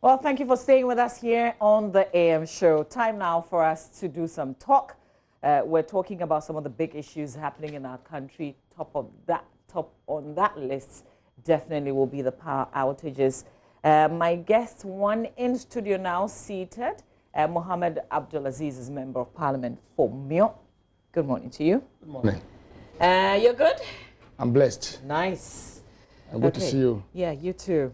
Well, thank you for staying with us here on the AM show. Time now for us to do some talk. We're talking about some of the big issues happening in our country. Top on that list definitely will be the power outages. My guest, one in studio now seated, Mohammed Abdul Aziz is Member of Parliament for Mio. Good morning to you. Good morning. You're good? I'm blessed. Nice. Good to see you. Yeah, you too.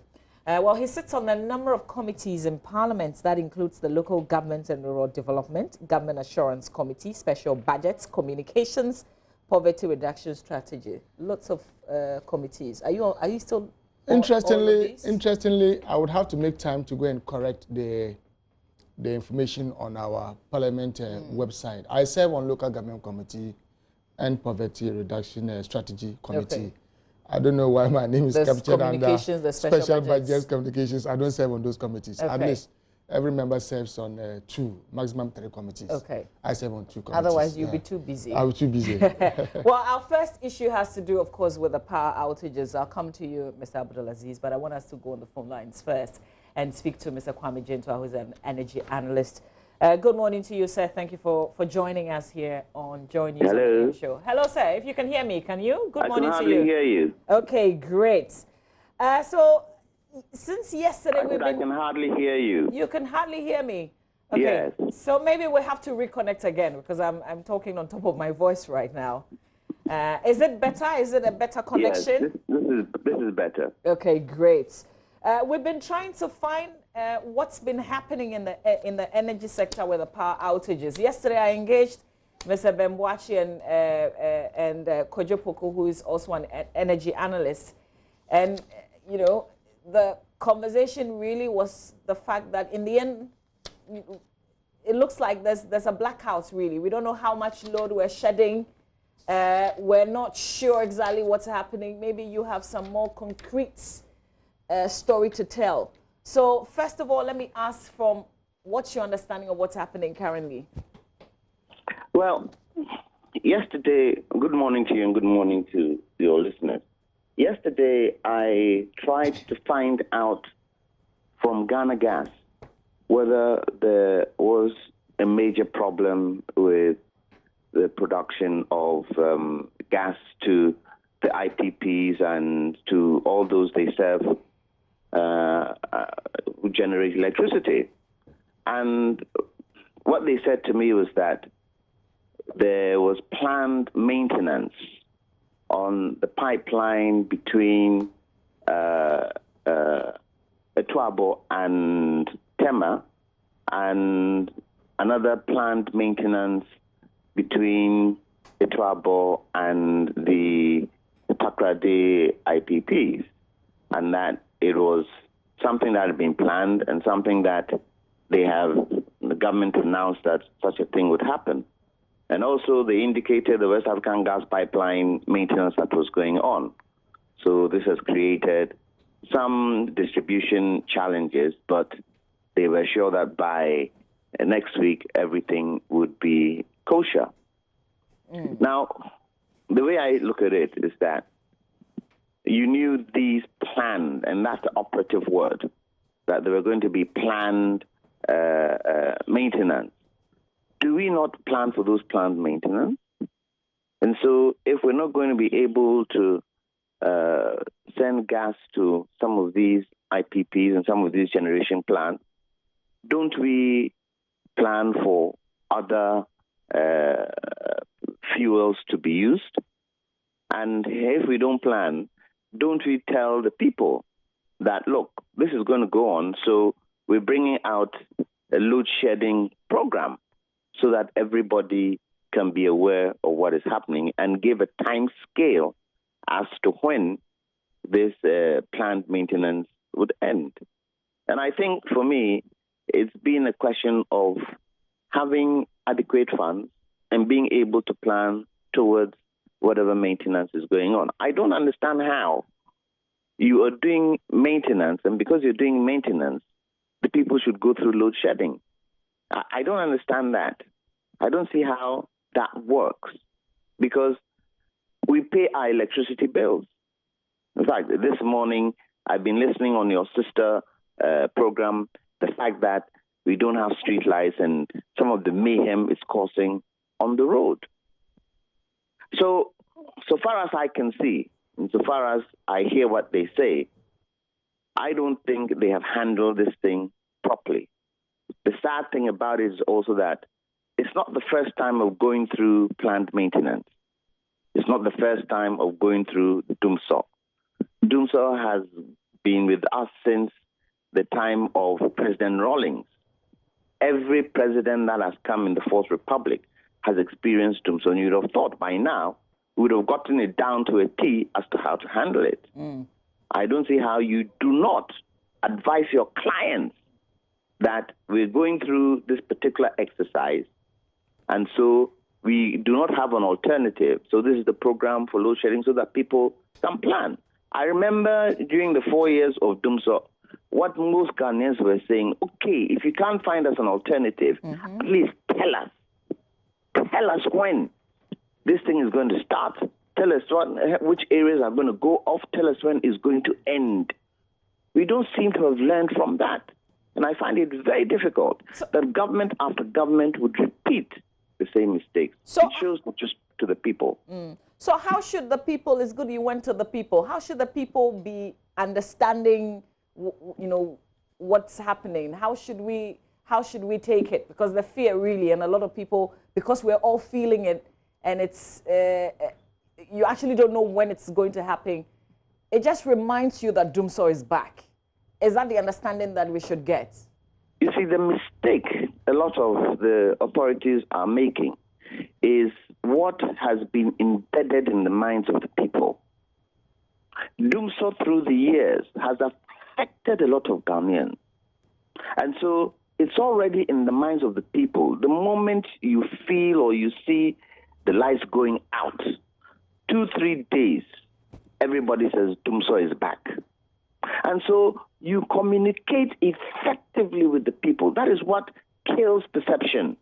Well, he sits on a number of committees in Parliament. That includes the Local Government and Rural Development, Government Assurance Committee, Special Budgets, Communications, Poverty Reduction Strategy. Lots of committees. Are you still Interestingly, I would have to make time to go and correct the information on our Parliament website. I serve on Local Government Committee and Poverty Reduction Strategy Committee. Okay. I don't know why my name is captured under Special Budgets Communications. I don't serve on those committees. Okay. At least every member serves on 2, maximum 3 committees. Okay. I serve on 2 committees. Otherwise, you'll be too busy. I'll be too busy. Well, our first issue has to do, of course, with the power outages. I'll come to you, Mr. Abdul Aziz, but I want us to go on the phone lines first and speak to Mr. Kwame Gentwa, who's an energy analyst. Good morning to you, sir. Thank you for joining us here on JoyNews. Hello. Show. Hello, sir. If you can hear me, can you? Good morning to you. I can hardly hear you. Okay, great. So, since yesterday I can hardly hear you. You can hardly hear me? Okay. Yes. So maybe we have to reconnect again because I'm talking on top of my voice right now. Is it better? Is it a better connection? Yes, this is better. Okay, great. We've been trying to find what's been happening in the energy sector with the power outages. Yesterday, I engaged Mr. Bembuachi and Kojo Poku, who is also an energy analyst. And, you know, the conversation really was the fact that in the end, it looks like there's a blackout, really. We don't know how much load we're shedding. We're not sure exactly what's happening. Maybe you have some more concrete story to tell. So first of all, let me ask from what's your understanding of what's happening currently? Well, yesterday, good morning to you and good morning to your listeners. Yesterday, I tried to find out from Ghana Gas whether there was a major problem with the production of gas to the IPPs and to all those they serve who generate electricity. And what they said to me was that there was planned maintenance on the pipeline between Etuabo and Tema, and another planned maintenance between Etuabo and the Takrady IPPs, and that it was something that had been planned and something that the government announced that such a thing would happen. And also they indicated the West African gas pipeline maintenance that was going on. So this has created some distribution challenges, but they were sure that by next week everything would be kosher. Now, the way I look at it is that you knew these planned, and that's the operative word, that there were going to be planned maintenance. Do we not plan for those planned maintenance? And so if we're not going to be able to send gas to some of these IPPs and some of these generation plants, don't we plan for other fuels to be used? And if we don't plan, don't we tell the people that, look, this is going to go on, so we're bringing out a load shedding program so that everybody can be aware of what is happening and give a time scale as to when this planned maintenance would end. And I think for me, it's been a question of having adequate funds and being able to plan towards whatever maintenance is going on. I don't understand how you are doing maintenance, and because you're doing maintenance, the people should go through load shedding. I don't understand that. I don't see how that works, because we pay our electricity bills. In fact, this morning, I've been listening on your sister program, the fact that we don't have street lights and some of the mayhem it's causing on the road. So far as I can see, and so far as I hear what they say, I don't think they have handled this thing properly. The sad thing about it is also that it's not the first time of going through plant maintenance. It's not the first time of going through Dumsor. Dumsor has been with us since the time of President Rawlings. Every president that has come in the Fourth Republic has experienced Dumsor, and you'd have thought by now we would have gotten it down to a T as to how to handle it. I don't see how you do not advise your clients that we're going through this particular exercise, and so we do not have an alternative. So this is the program for load shedding so that people can plan. I remember during the 4 years of Dumsor, what most Ghanaians were saying, okay, if you can't find us an alternative, at least tell us. Tell us when this thing is going to start. Tell us which areas are going to go off. Tell us when it's going to end. We don't seem to have learned from that. And I find it very difficult that government after government would repeat the same mistakes. It shows not just to the people. So how should the people, it's good you went to the people, how should the people be understanding, what's happening? How should we take it? Because the fear really, and a lot of people, because we're all feeling it, and it's, you actually don't know when it's going to happen. It just reminds you that Dumsor is back. Is that the understanding that we should get? You see, the mistake a lot of the authorities are making is what has been embedded in the minds of the people. Dumsor through the years has affected a lot of Ghanaians. And so it's already in the minds of the people. The moment you feel or you see the lights going out, 2-3 days, everybody says Dumsor is back. And so you communicate effectively with the people. That is what kills perception.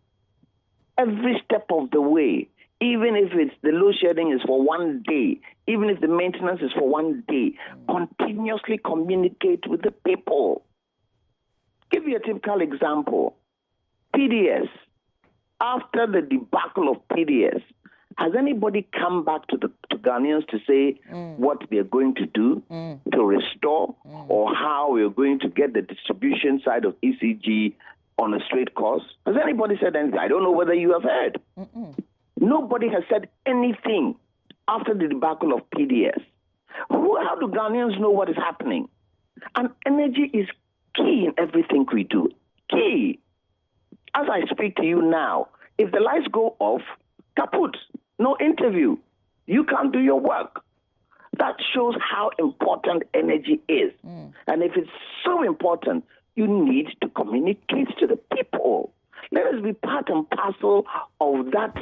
Every step of the way, even if it's the load shedding is for 1 day, even if the maintenance is for 1 day, continuously communicate with the people. Give you a typical example. PDS. After the debacle of PDS, has anybody come back to Ghanaians to say what they're going to do to restore or how we're going to get the distribution side of ECG on a straight course? Has anybody said anything? I don't know whether you have heard. Nobody has said anything after the debacle of PDS. How do Ghanaians know what is happening? And energy is key in everything we do. Key. As I speak to you now, if the lights go off, kaput. No interview. You can't do your work. That shows how important energy is. And if it's so important, you need to communicate to the people. Let us be part and parcel of that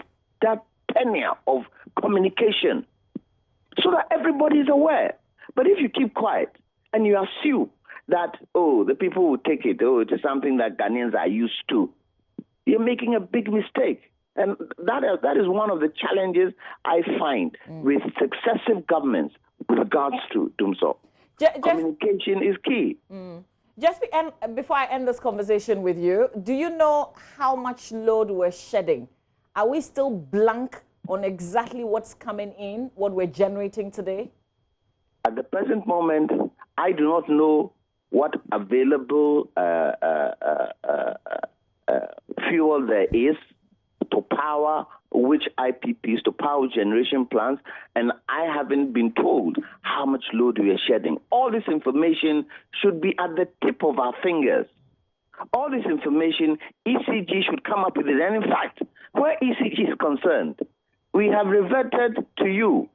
tenure of communication so that everybody is aware. But if you keep quiet and you assume that, the people will take it, it is something that Ghanaians are used to, you're making a big mistake. And that is one of the challenges I find with successive governments with regards to Dumsor. Communication is key. Before I end this conversation with you, do you know how much load we're shedding? Are we still blank on exactly what's coming in, what we're generating today? At the present moment, I do not know what available fuel there is to power which IPPs, to power generation plants, and I haven't been told how much load we are shedding. All this information should be at the tip of our fingers. All this information, ECG should come up with it. And in fact, where ECG is concerned, we have reverted to you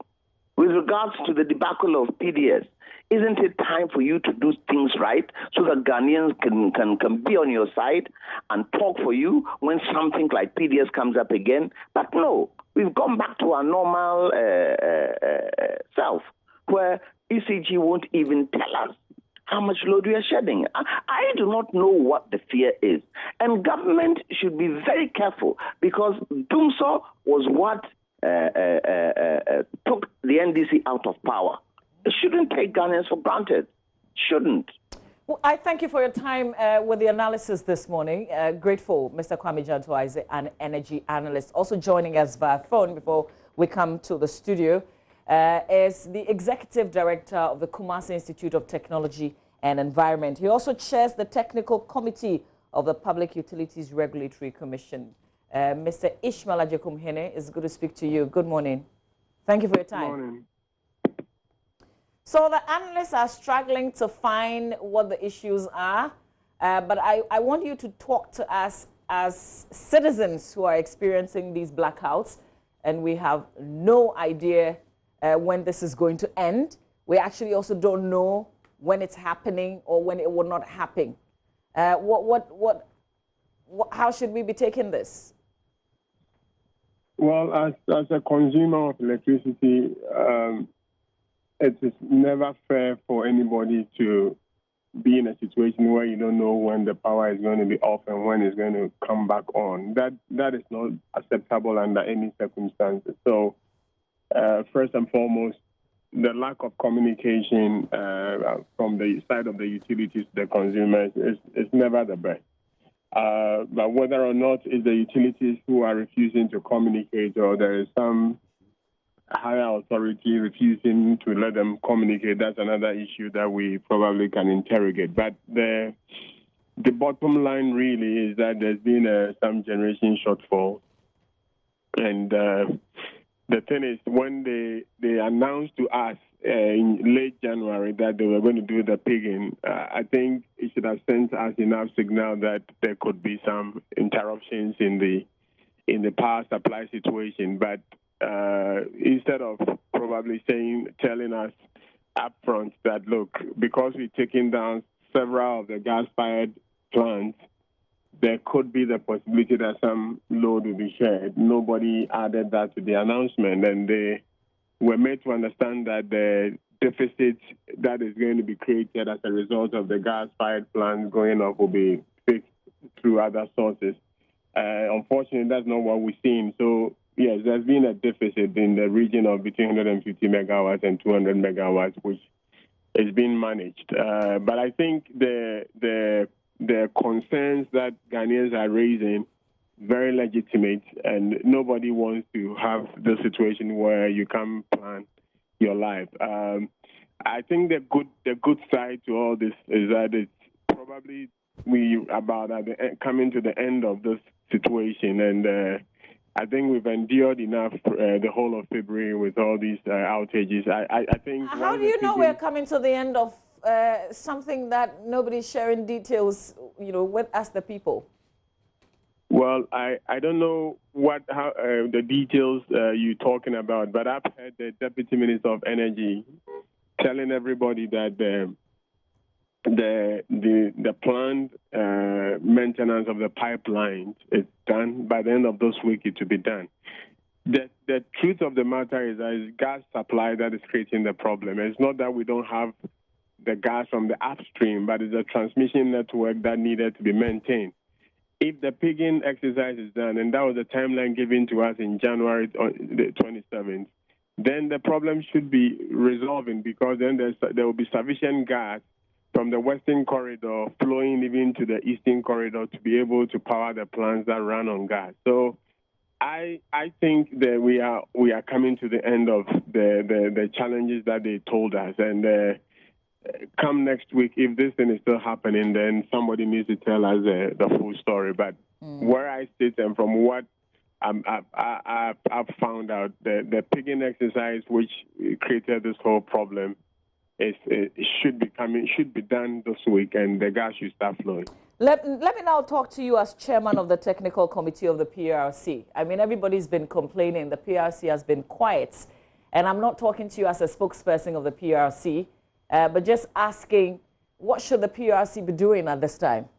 with regards to the debacle of PDS. Isn't it time for you to do things right so that Ghanaians can be on your side and talk for you when something like PDS comes up again? But no, we've gone back to our normal self, where ECG won't even tell us how much load we are shedding. I do not know what the fear is. And government should be very careful, because Dumsor was what took the NDC out of power. It shouldn't take Ghanaians for granted. Shouldn't. Well, I thank you for your time with the analysis this morning. Grateful, Mr. Kwame Janto-Isaac, an energy analyst. Also joining us via phone before we come to the studio is the Executive Director of the Kumasi Institute of Technology and Environment. He also chairs the Technical Committee of the Public Utilities Regulatory Commission. Mr. Ishmael Ajekum-Hene, it's good to speak to you. Good morning. Thank you for your time. Good morning. So the analysts are struggling to find what the issues are, but I want you to talk to us as citizens who are experiencing these blackouts, and we have no idea when this is going to end. We actually also don't know when it's happening or when it will not happen. How should we be taking this? Well, as a consumer of electricity, it is never fair for anybody to be in a situation where you don't know when the power is going to be off and when it's going to come back on. That is not acceptable under any circumstances. So, first and foremost, the lack of communication from the side of the utilities to the consumers is never the best. But whether or not it's the utilities who are refusing to communicate or there is some higher authority refusing to let them communicate, that's another issue that we probably can interrogate. But the bottom line really is that there's been some generation shortfall. And the thing is, when they announced to us in late January that they were going to do the pigging, I think it should have sent us enough signal that there could be some interruptions in the power supply situation. But instead of probably telling us upfront that, look, because we're taking down several of the gas-fired plants, there could be the possibility that some load will be shared. Nobody added that to the announcement, and they were made to understand that the deficit that is going to be created as a result of the gas-fired plants going up will be fixed through other sources. Unfortunately, that's not what we're seeing. So, yes, there's been a deficit in the region of between 150 megawatts and 200 megawatts, which is being managed. But I think the concerns that Ghanaians are raising very legitimate, and nobody wants to have the situation where you can't plan your life. I think the good side to all this is that it's probably coming to the end of this situation, and I think we've endured enough the whole of February with all these outages. I think. How do you know we're coming to the end of something that nobody's sharing details, with us, the people? Well, I don't know how the details you're talking about, but I've heard the Deputy Minister of Energy telling everybody that the planned maintenance of the pipelines is done. By the end of this week, it will be done. The truth of the matter is that it's gas supply that is creating the problem. It's not that we don't have the gas from the upstream, but it's a transmission network that needed to be maintained. If the pigging exercise is done, and that was the timeline given to us in January the 27th, then the problem should be resolving, because then there will be sufficient gas from the western corridor flowing even to the eastern corridor to be able to power the plants that run on gas. So I think that we are coming to the end of the challenges that they told us, and come next week, if this thing is still happening, then somebody needs to tell us the full story. But where I sit and from what I've found out, the pigging exercise which created this whole problem should be done this week, and the gas should start flowing. Let me now talk to you as chairman of the technical committee of the PRC. I mean, everybody's been complaining. The PRC has been quiet. And I'm not talking to you as a spokesperson of the PRC, but just asking, what should the PRC be doing at this time?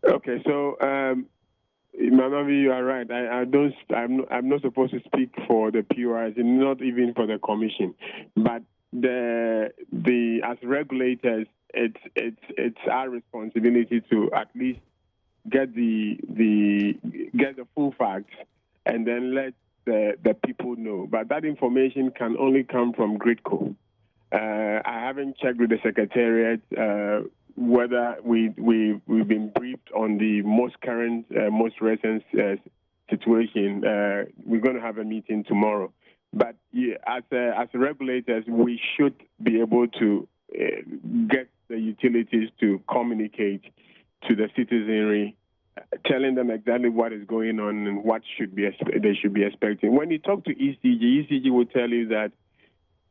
Okay, so Mamavi, you are right. I'm not supposed to speak for the PRC, not even for the commission. But as regulators, it's our responsibility to at least get the full facts and then let the people know. But that information can only come from GridCo. I haven't checked with the Secretariat whether we've been briefed on the most current, most recent situation. We're going to have a meeting tomorrow. But yeah, as regulators, we should be able to get the utilities to communicate to the citizenry, telling them exactly what is going on and what they should be expecting. When you talk to ECG will tell you that,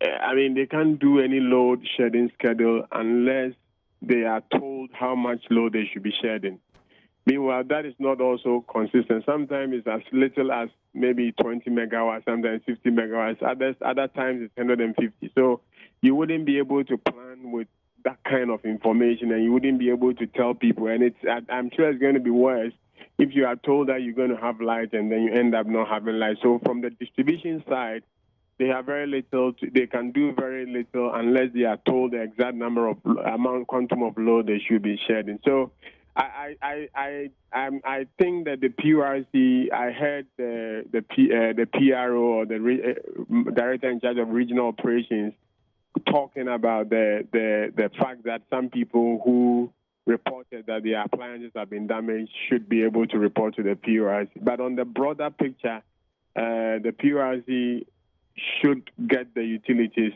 they can't do any load shedding schedule unless they are told how much load they should be shedding. Meanwhile, that is not also consistent. Sometimes it's as little as maybe 20 megawatts, sometimes 50 megawatts. Other times it's 150. So you wouldn't be able to plan with that kind of information, and you wouldn't be able to tell people. And I'm sure it's going to be worse if you are told that you're going to have light and then you end up not having light. So from the distribution side, they have very little. They can do very little unless they are told the exact quantum of load they should be shedding. So I think that the PRC. I heard the PRO, or the director in charge of regional operations, talking about the fact that some people who reported that their appliances have been damaged should be able to report to the PRC. But on the broader picture, the PRC should get the utilities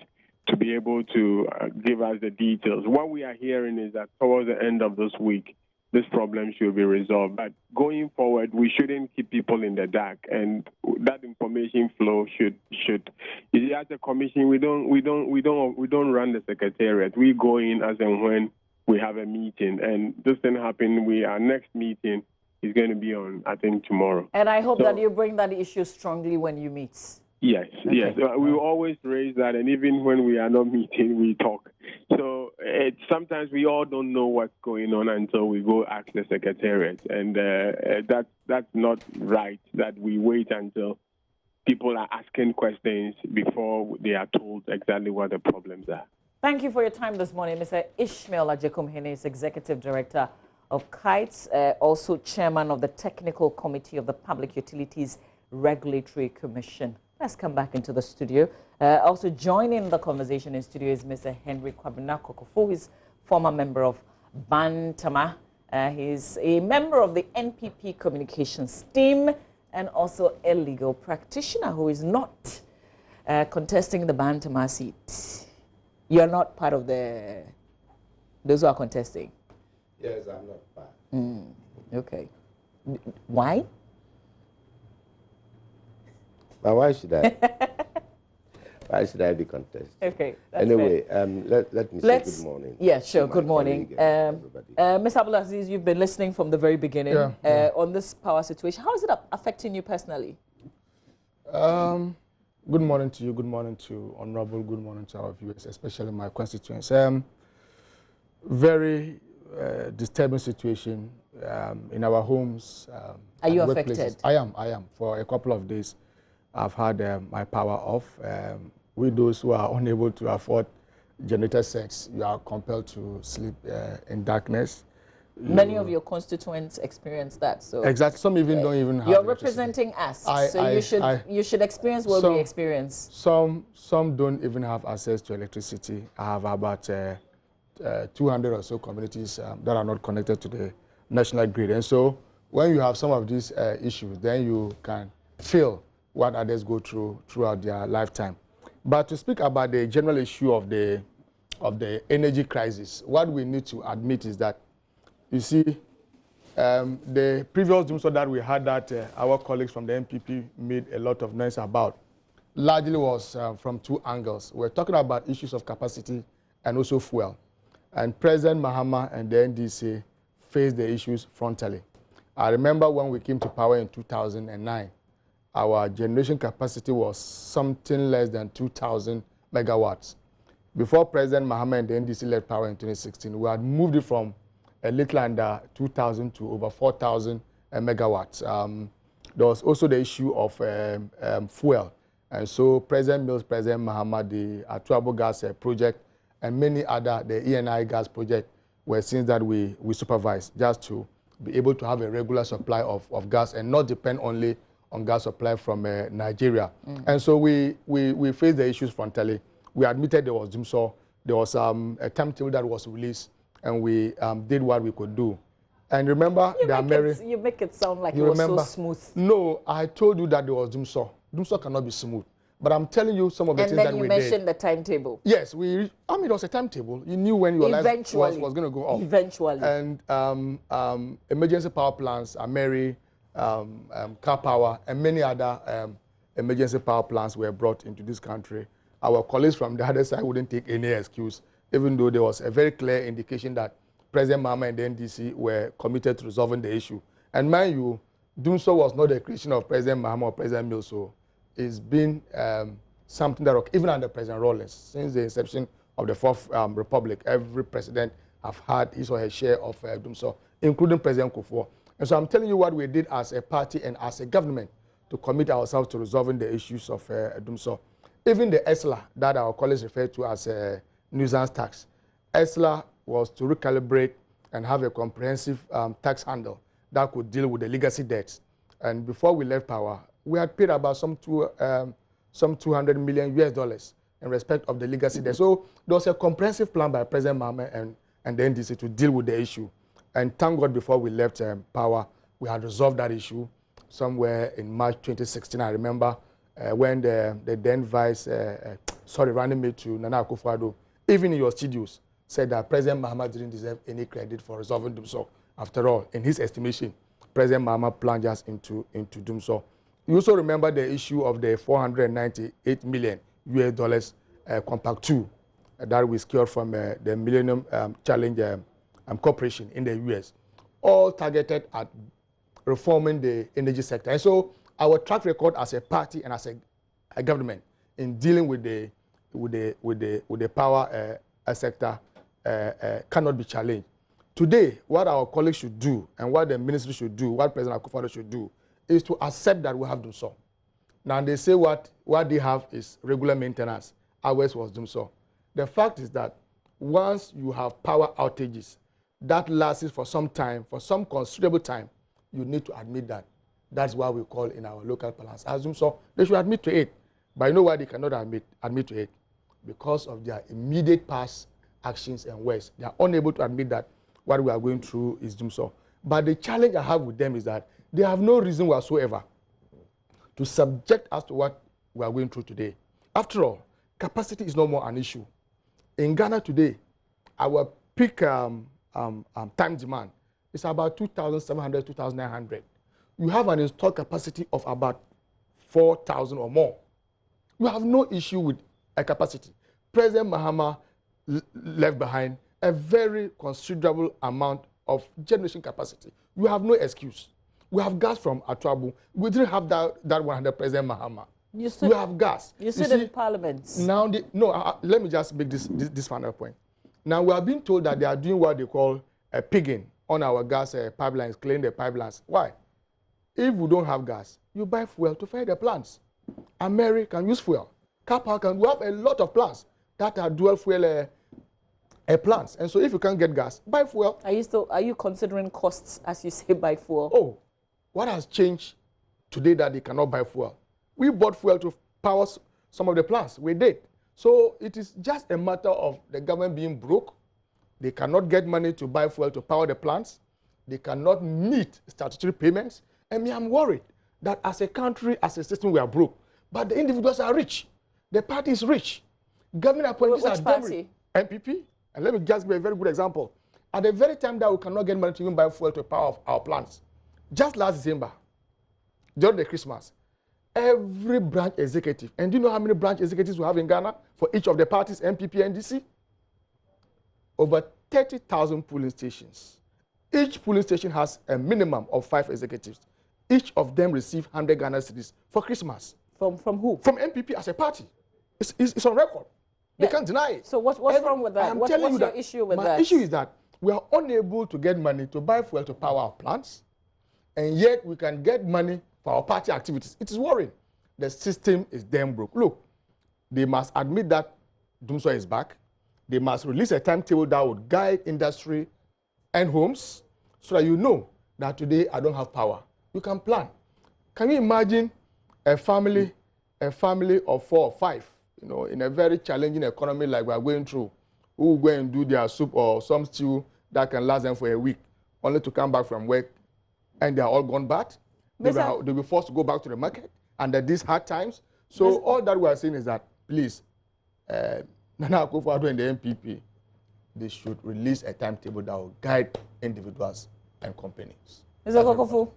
to be able to give us the details. What we are hearing is that towards the end of this week, this problem should be resolved. But going forward, we shouldn't keep people in the dark, and that information flow should. You see, as a commission, we don't run the secretariat. We go in as and when we have a meeting, and this thing happened. Our next meeting is going to be on, I think, tomorrow. And I hope that you bring that issue strongly when you meet. Yes, okay. Yes. We always raise that, and even when we are not meeting, we talk. So sometimes we all don't know what's going on until we go ask the secretariat, and that's not right. That we wait until people are asking questions before they are told exactly what the problems are. Thank you for your time this morning, Mr. Ishmael Ajekum-Hene is Executive Director of KITES, also Chairman of the Technical Committee of the Public Utilities Regulatory Commission. Let's come back into the studio. Also joining the conversation in studio is Mr. Henry Kwabena Kokofo, who is former member of Bantama. He's a member of the NPP communications team and also a legal practitioner who is not contesting the Bantama seat. You're not part of those who are contesting? Yes, I'm not part. Okay. Why? But why should I? Why should I be contested? Okay. That's anyway, let me say good morning. Yeah, sure. Good morning. Ms. Abdul Aziz, you've been listening from the very beginning on this power situation. How is it affecting you personally? Good morning to you. Good morning to Honorable. Good morning to our viewers, especially my constituents. Very disturbing situation in our homes. Are you affected? I am. For a couple of days, I've had my power off. We, those who are unable to afford generator sets, you are compelled to sleep in darkness. Many of your constituents experience that. So exactly. Some even don't even have. You're representing us, so you should experience what we experience. Some don't even have access to electricity. I have about 200 or so communities that are not connected to the national grid, and so when you have some of these issues, then you can feel what others go through throughout their lifetime. But to speak about the general issue of the energy crisis, what we need to admit is that, you see, the previous Dumsor that we had that our colleagues from the NPP made a lot of noise about largely was from two angles. We're talking about issues of capacity and also fuel. And President Mahama and the NDC faced the issues frontally. I remember when we came to power in 2009, our generation capacity was something less than 2,000 megawatts. Before President Mahama and the NDC led power in 2016, we had moved it from a little under 2,000 to over 4,000 megawatts. There was also the issue of fuel. And so President Mills, President Mahama, the Atuabo gas project, and many other, the ENI gas project, were things that we supervised just to be able to have a regular supply of gas and not depend only on gas supply from Nigeria. And so we faced the issues frontally. We admitted there was Dumsor. There was a timetable that was released, and we did what we could do. And remember, you make it sound like it was so smooth. No, I told you that there was Dumsor. Dumsor cannot be smooth. But I'm telling you some of the things that we did. And then you mentioned the timetable. Yes, I mean, it was a timetable. You knew when your life was going to go off. Eventually. And emergency power plants, Ameri, Car Power, and many other emergency power plants were brought into this country. Our colleagues from the other side wouldn't take any excuse, even though there was a very clear indication that President Mahama and the NDC were committed to resolving the issue. And mind you, Dumsor was not the creation of President Mahama or President Mills. So it's been something that, even under President Rawlings, since the inception of the Fourth Republic, every president have had his or her share of Dumsor, including President Kufuor. And so I'm telling you what we did as a party and as a government to commit ourselves to resolving the issues of Dumsor. Even the ESLA that our colleagues refer to as a nuisance tax, ESLA was to recalibrate and have a comprehensive tax handle that could deal with the legacy debts. And before we left power, we had paid about some $200 million in respect of the legacy debt. So there was a comprehensive plan by President Mahama and the NDC to deal with the issue. And thank God before we left power, we had resolved that issue somewhere in March 2016. I remember when the then vice, running mate to Nana Akufo-Addo, even in your studios, said that President Mahama didn't deserve any credit for resolving Dumsor. After all, in his estimation, President Mahama plunged us into Dumsor. You also remember the issue of the $498 million Compact 2 that we secured from the Millennium Challenge Corporation in the US, all targeted at reforming the energy sector. And so our track record as a party and as a government in dealing with the power sector cannot be challenged. Today, what our colleagues should do and what the ministry should do, what President Akufo-Addo should do, is to accept that we have Dumsor. Now they say what they have is regular maintenance. Ours was Dumsor. The fact is that once you have power outages that lasts for some time, for some considerable time, you need to admit that. That's what we call in our local parlance as Dumsor. They should admit to it. But you know why they cannot admit to it? Because of their immediate past actions and words. They are unable to admit that what we are going through is Dumsor. But the challenge I have with them is that they have no reason whatsoever to subject us to what we are going through today. After all, capacity is no more an issue. In Ghana today, our peak time demand is about 2,700, 2,900. You have an installed capacity of about 4,000 or more. You have no issue with a capacity. President Mahama left behind a very considerable amount of generation capacity. You have no excuse. We have gas from Atuabu. We didn't have that one under President Mahama. We have gas. You said in Parliament. Now, let me just make this final point. Now, we are being told that they are doing what they call a pigging on our gas pipelines, cleaning the pipelines. Why? If we don't have gas, you buy fuel to fire the plants. America can use fuel. Car Power can. We have a lot of plants that are dual fuel plants. And so if you can't get gas, buy fuel. Are you considering costs as you say buy fuel? Oh, what has changed today that they cannot buy fuel? We bought fuel to power some of the plants. We did. So it is just a matter of the government being broke. They cannot get money to buy fuel to power the plants. They cannot meet statutory payments. And me, I'm worried that as a country, as a system, we are broke. But the individuals are rich. The party is rich. Government appointees are very NPP. And let me just give a very good example. At the very time that we cannot get money to even buy fuel to power our plants, just last December, during the Christmas, every branch executive, and do you know how many branch executives we have in Ghana for each of the parties, NPP and DC? Over 30,000 polling stations. Each polling station has a minimum of 5 executives. Each of them receive 100 Ghana cedis for Christmas. From who? From NPP as a party. It's on record. Yeah. They can't deny it. So what's wrong with that? What's your issue with that? My issue is that we are unable to get money to buy fuel to power our plants, and yet we can get money for our party activities. It is worrying. The system is damn broke. Look, they must admit that Dumsor is back. They must release a timetable that would guide industry and homes so that you know that today I don't have power. You can plan. Can you imagine a family of 4 or 5, in a very challenging economy like we are going through, who will go and do their soup or some stew that can last them for a week, only to come back from work and they are all gone bad. They'll be forced to go back to the market under these hard times. So all that we are saying is that, please, Nana Akufo-Addo and the NPP, they should release a timetable that will guide individuals and companies. Mr. Kokofu,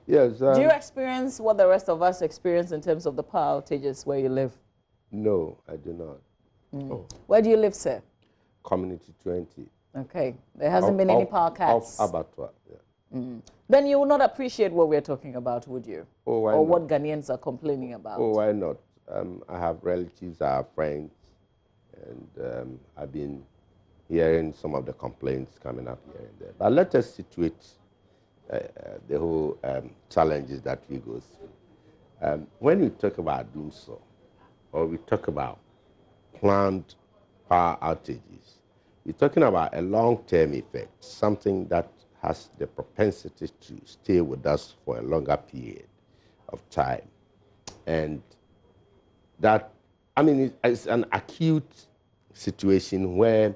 yes. do you experience what the rest of us experience in terms of the power outages where you live? No, I do not. Oh. Where do you live, sir? Community 20. Okay. There hasn't been any power cuts. Of Abattoir, yeah. Then you will not appreciate what we're talking about, would you? Oh, why or not? what Ghanaians are complaining about? Oh, why not? I have relatives, I have friends, and I've been hearing some of the complaints coming up here and there. But let us situate the whole challenges that we go through. When we talk about Dumsor, or we talk about planned power outages, we're talking about a long-term effect, something that has the propensity to stay with us for a longer period of time. And that, I mean, it's an acute situation where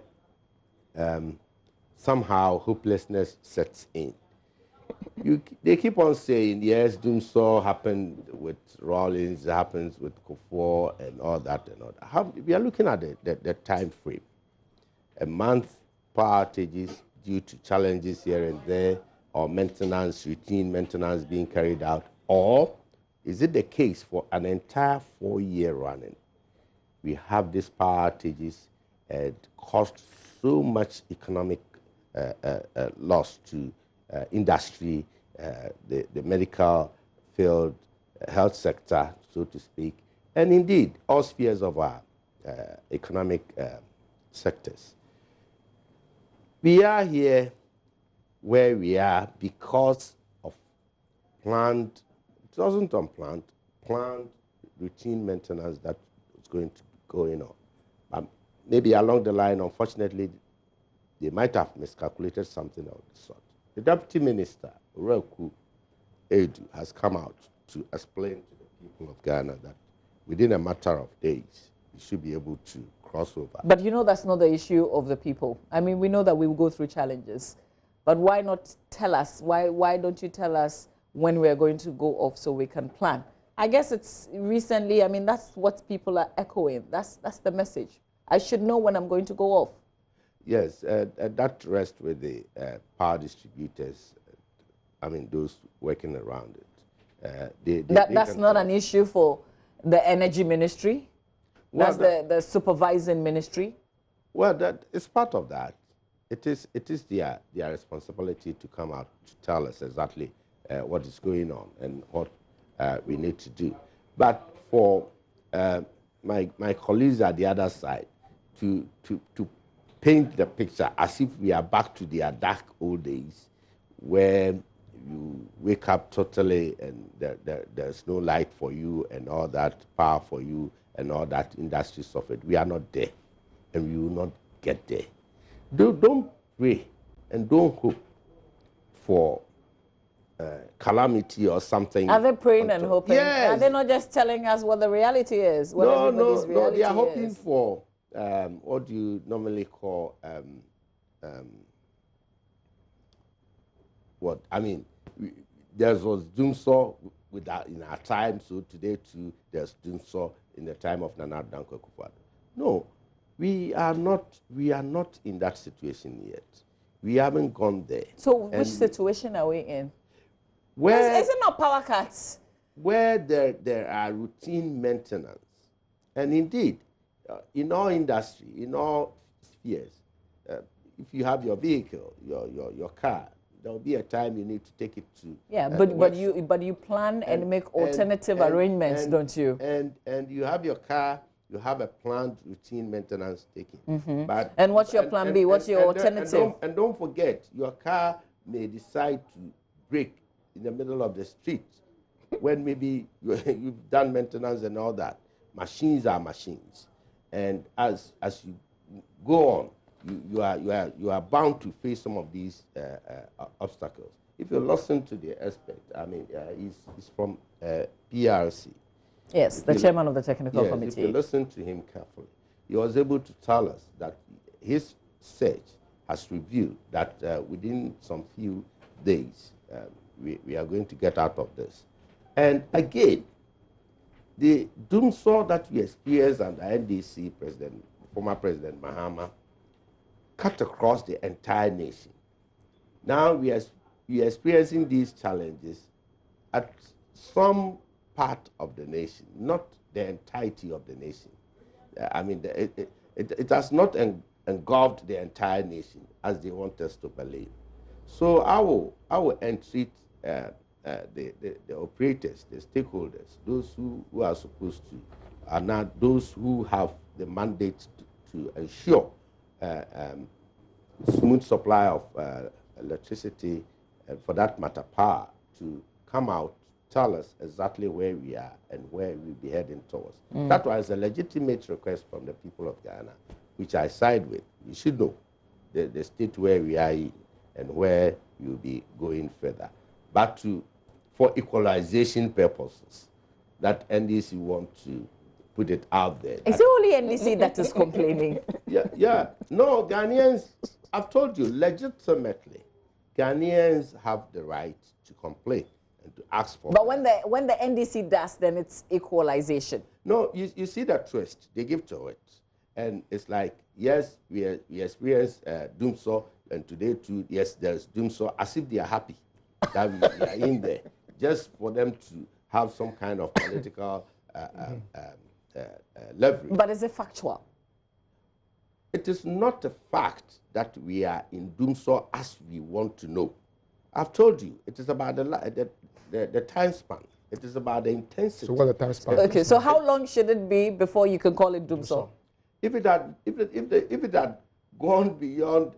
somehow hopelessness sets in. They keep on saying, yes, Dumsor happened with Rawlings, it happens with Kufuor and all that and all that. We are looking at the time frame. A month power outages due to challenges here and there, or maintenance, routine maintenance being carried out, or is it the case for an entire 4-year running? We have these power outages and cost so much economic loss to industry, the medical field, health sector, so to speak, and indeed all spheres of our economic sectors. We are here where we are because of planned, it wasn't unplanned, planned routine maintenance that was going to go on. Maybe along the line, unfortunately, they might have miscalculated something of the sort. The Deputy Minister, Ureku Edu, has come out to explain to the people of Ghana that within a matter of days, we should be able to cross over. But you know that's not the issue of the people. I mean, we know that we will go through challenges. But why not tell us? Why don't you tell us when we're going to go off so we can plan? I guess it's recently, I mean, that's what people are echoing. That's the message. I should know when I'm going to go off. Yes, that rests with the power distributors, I mean, those working around it. That's not an issue for the energy ministry? Well, that's the supervising ministry? Well, that is part of that. It is their responsibility to come out to tell us exactly what is going on and what we need to do. But for my colleagues at the other side to paint the picture as if we are back to their dark old days where you wake up totally and there's no light for you and all that power for you and all that industry suffered. We are not there, and we will not get there. Don't pray and don't hope for calamity or something. Are they praying and hoping? Yes. Are they not just telling us what the reality is? What everybody's reality they are hoping is? for what do you normally call what? I mean, there was Dumsor in our time, so today too there's Dumsor in the time of Nana Akufo-Addo. No, we are not in that situation yet. We haven't gone there. So which situation are we in? Where is it not power cuts? Where there are routine maintenance, and indeed, in all industry, in all spheres, if you have your vehicle, your car, there will be a time you need to take it to. Yeah, but you plan and make alternative arrangements, don't you? And you have your car, you have a planned routine maintenance taken. Mm-hmm. And what's your plan B? What's your alternative? And don't forget, your car may decide to break in the middle of the street when maybe you've done maintenance and all that. Machines are machines, and as you go on, you are bound to face some of these obstacles. If you listen to the expert, I mean, he's from PRC. Yes, the chairman of the technical committee. If you listen to him carefully, he was able to tell us that his search has revealed that within some few days, we are going to get out of this. And again, the Dumsor that we experienced under NDC President, former President Mahama, cut across the entire nation. Now we are experiencing these challenges at some part of the nation, not the entirety of the nation. I mean, it has not engulfed the entire nation as they want us to believe. So I will entreat the operators, the stakeholders, those who are supposed to, are not those who have the mandate to ensure smooth supply of electricity, and for that matter, power, to come out, tell us exactly where we are and where we'll be heading towards. That was a legitimate request from the people of Ghana, which I side with. We should know the state where we are in and where we'll be going further. But for equalization purposes, that NDC want to put it out there. Is it only NDC that is complaining? Yeah. No, Ghanaians, I've told you, legitimately, Ghanaians have the right to complain and to ask for. But when the NDC does, then it's equalization. No, you see the twist they give to it. And it's like, yes, we experienced Dumsor, and today too, yes, there's Dumsor, as if they are happy that we are in there, just for them to have some kind of political leverage. But is it factual? It is not a fact that we are in Dumsor as we want to know. I've told you, it is about the time span. It is about the intensity. So what's the time span? Okay, so how long should it be before you can call it Dumsor? If it had gone beyond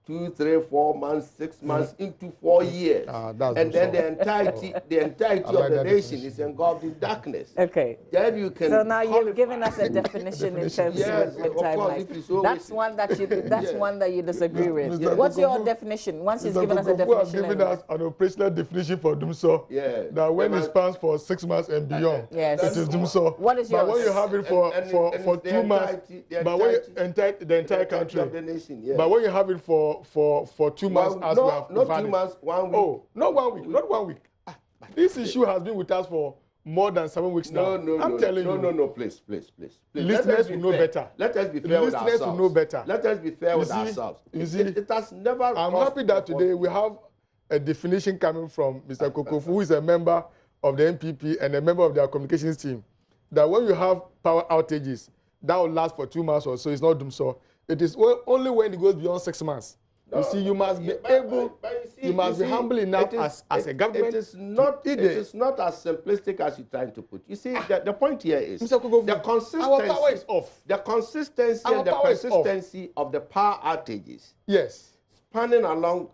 2, 3, 4 months, 6 months into 4 years, and then the entirety of the nation is engulfed in darkness. Okay. Then you can. So now you've given us a definition in terms of timeline. That's one that you disagree with. Mr. What's your definition? Once he's given us a definition. Has given us an operational definition for Dumsor. Yeah. That when it spans for 6 months and beyond, yes, it is Dumsor. What is yours? But when you have it for 2 months, but when the entire country of the nation, yeah. But when you have it for 2 months, not 2 months, 1 week. Oh, not 1 week, not 1 week. This issue has been with us for more than 7 weeks now. I'm telling you. No, please. Listeners will know better. Let us be fair with ourselves. Listeners will know better. Let us be fair with ourselves. You see, it has never. I'm happy that today we have a definition coming from Mr. Kokofu, who is a member of the NPP and a member of their communications team, that when you have power outages, that will last for 2 months or so. It's not Dumsor. It is only when it goes beyond 6 months. You see, you must be able, you must be humble enough as a government. It is not as simplistic as you're trying to put. You see, the point here is Mr. Kugofu, the consistency. Our power is off. The consistency and the persistency of the power outages. Yes. Spanning along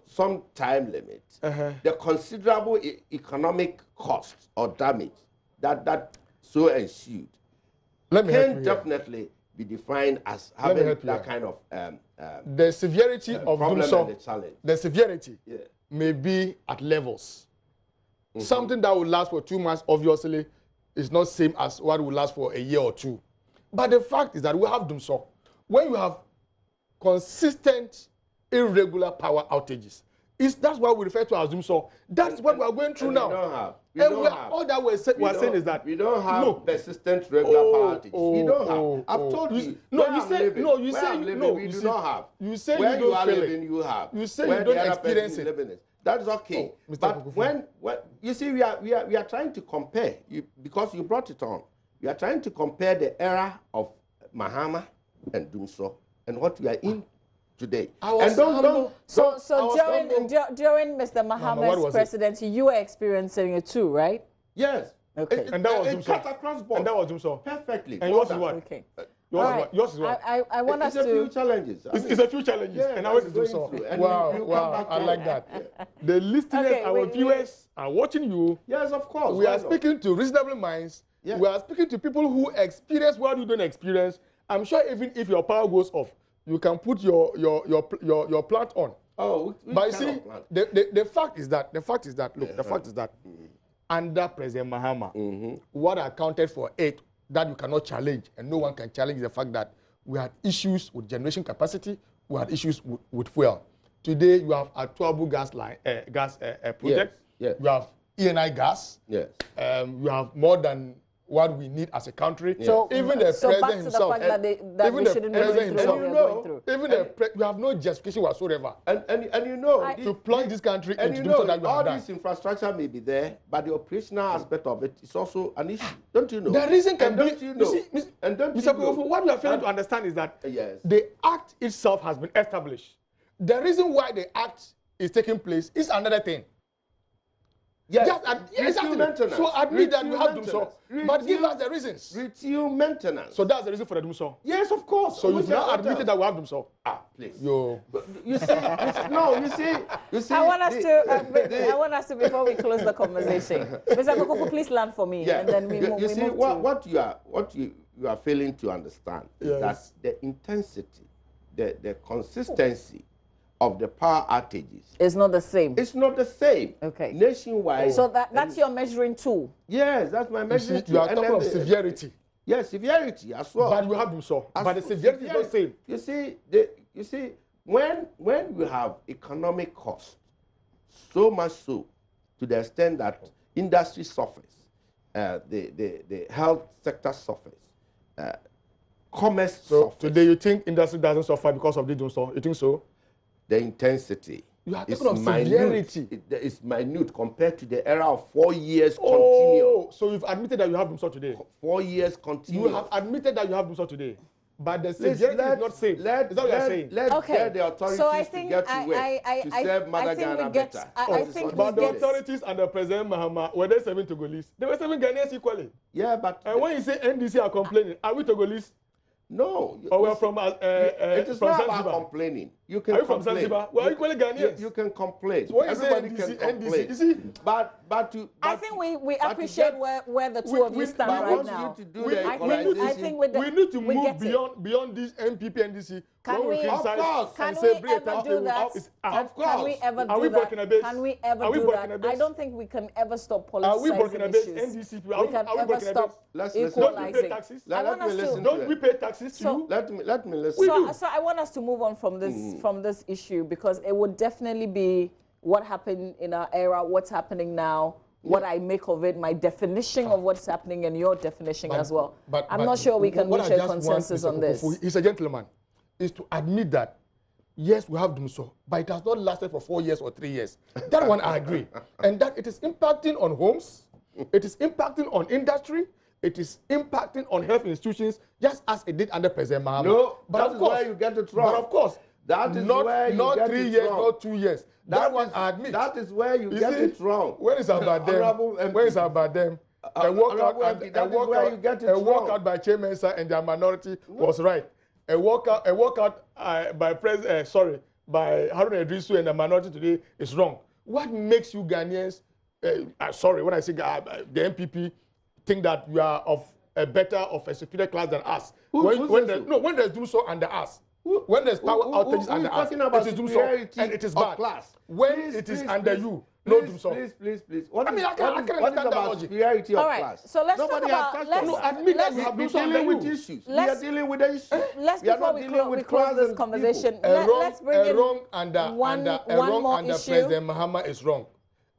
some time limit, the considerable economic cost or damage that so ensued can definitely be defined as having that kind of the severity of Dumsor, the severity may be at levels. Something that will last for 2 months, obviously, is not same as what will last for a year or two. But the fact is that we have Dumsor. When you have consistent, irregular power outages, that's what we refer to as Dumsor. That's what we are going through now. All that we're saying is that we don't have persistent regular power outages. We don't have. I've told you. We do not have. You say where you don't are feel living, it. you have. You say you don't experience it. That is okay. But when you see, we are trying to compare because you brought it on. We are trying to compare the era of Mahama and Dumsor and what we are in today. During Mr. Mahama's presidency, you were experiencing it too, right? Yes. Okay. And that was Dumsor. And that was Dumsor. Perfectly. And yours is what? Okay. Yours is what? I want us to. It's a few challenges. It's a few challenges. Yeah, and I was Dumsor. Wow. I like that. The listeners, our viewers are watching you. Yes, of course. We are speaking to reasonable minds. Yeah. We are speaking to people who experience what you don't experience. I'm sure even if your power goes off, you can put your plant on. Oh, but you see, the fact is that under President Mahama, what accounted for it that you cannot challenge, and no one can challenge the fact that we had issues with generation capacity, we had issues with fuel. Today, you have a 12 gas line, project. Yes. You have E&I gas. Yes. You have more than what we need as a country. Yes. So, even the so president back to himself, the fact that we shouldn't be going through what we are going through. even you have no justification whatsoever. And you know, To plunge this country and into you know, that we all have done. this infrastructure may be there, but the operational aspect of it is also an issue. Don't you know? The reason can and be, don't you know? and don't Mr. you know? Kofu, what we are failing to understand is that Yes. the act itself has been established. The reason why the act is taking place is another thing. Yes. Exactly. So admit that we have Dumsor, but give us the reasons. Resume maintenance. So that's the reason for the Dumsor. Yes, of course. So you've now admitted that we have Dumsor. Please. You see, you see. I want us to before we close the conversation. Mr. Kokofu, please land for me, and then we move. You see, what you are failing to understand is that the intensity, the consistency of the power outages is not the same. It's not the same. Okay. Nationwide. So that's your measuring tool. Yes, that's my measuring tool. You are talking of severity. Yes, severity as well. But we have Dumsor. But the severity is not the same. You see, when you have economic cost, so much so to the extent that industry suffers, the health sector suffers, commerce suffers. Today you think industry doesn't suffer because of the Dumsor? You think so? The intensity is severity. It's minute compared to the era of 4 years continuous. So you've admitted that you have Dumsor today? 4 years continuous. You have admitted that you have Dumsor today. But the severity is not same. Is that what you're saying? Let's get the authorities to get to work to serve Mother Ghana better. But the authorities and the President Mahama, were they serving Togolese? They were serving Ghanaians equally. Yeah, but... And when you say NDC are complaining, are we Togolese? No. Or we're from it is from not Zanzibar. about complaining. You can Are you complain. from Zanzibar? We're equally Ghanaians. You can complain. So when you Everybody say can NDC, complain. you see? But I think we appreciate where the two of you stand right now. I think we need to move beyond this MPP NDC. Can we ever do that? Of course. Can we ever Are do we that? Burkina Faso? Can we ever Are we do Burkina that? Faso? I don't think we can ever stop Are we politicizing Burkina Faso? issues. NDC? We can ever stop equalizing. Don't we pay taxes? Don't we pay taxes to you? Let me listen. So I want us to move on from this issue, because it would definitely be what happened in our era, what's happening now, what I make of it, my definition of what's happening, and your definition as well. But I'm not sure we can reach a consensus on this. He's a gentleman. Is to admit that, yes, we have Dumsor, but it has not lasted for 4 years or 3 years. That one I agree. And that it is impacting on homes, it is impacting on industry, it is impacting on health institutions, just as it did under President Mahama. No, but that is where you get it wrong. But of course, that is not, where you not get 3 it years, wrong. not 2 years. That one I admit. That is where you get it wrong. When it's about them, when it's about them, a walkout by Chairman Sir and their minority was right. A walkout by by Haruna Idrisu and the minority today is wrong. What makes you Ghanaians, when I say the MPP, think that you are of a better, of a superior class than us? When there's Dumsor under us. When there's power outages under us, it is Dumsor and it is bad. When it is under you, no Dumsor. Please. I can understand that logic. Superiority of class? So let's talk about. Admit that we have Dumsor under you. Issues. We are dealing with the issues. Before we close this conversation, let's bring in one more issue. President Mahama is wrong.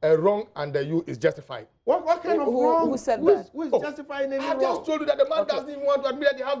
A wrong under you is justified. What kind of wrong? Who said that? Who is justifying any wrong? I just told you that the man doesn't even want to admit that they have